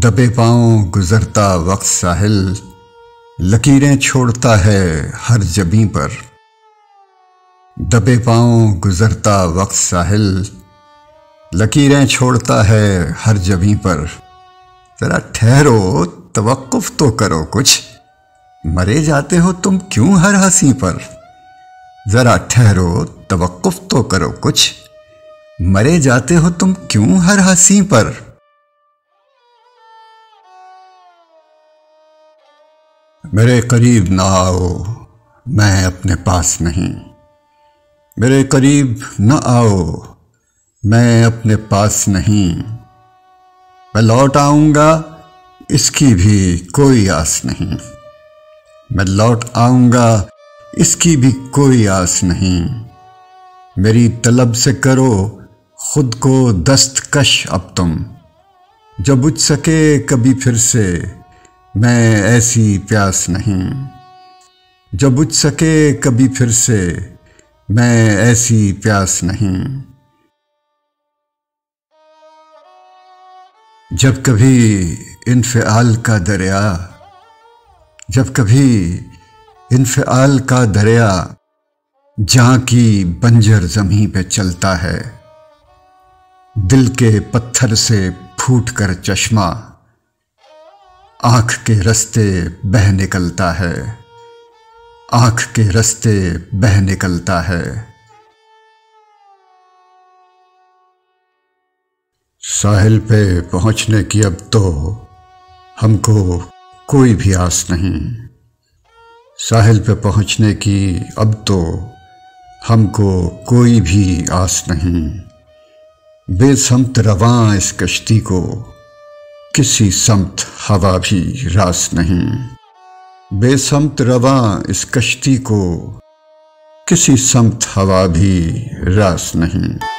दबे पांव गुजरता वक्त साहिल, लकीरें छोड़ता है हर जबीं पर। दबे पांव गुजरता वक्त साहिल, लकीरें छोड़ता है हर जबीं पर। जरा ठहरो, तवक्कुफ तो करो कुछ, मरे जाते हो तुम क्यों हर हंसी पर। जरा ठहरो, तवक्कुफ तो करो कुछ, मरे जाते हो तुम क्यों हर हंसी पर। मेरे करीब ना आओ, मैं अपने पास नहीं। मेरे करीब न आओ, मैं अपने पास नहीं। मैं लौट आऊंगा, इसकी भी कोई आस नहीं। मैं लौट आऊंगा, इसकी भी कोई आस नहीं। मेरी तलब से करो खुद को दस्तकश अब तुम, जो बुझ सके कभी फिर से मैं ऐसी प्यास नहीं। जो बुझ सके कभी फिर से मैं ऐसी प्यास नहीं। जब कभी इन्फिआल का दरिया, जब कभी इन्फिआल का दरिया जहाँ की बंजर ज़मीं पे चलता है, दिल के पत्थर से फूट कर चश्मा आँख के रास्ते बह निकलता है। आँख के रास्ते बह निकलता है। साहिल पे पहुँचने की अब तो हमको कोई भी आस नहीं। साहिल पे पहुँचने की अब तो हमको कोई भी आस नहीं। बेसमत रवां इस कश्ती को किसी समत हवा भी रास नहीं। बेसमत रवां इस कश्ती को किसी समत हवा भी रास नहीं।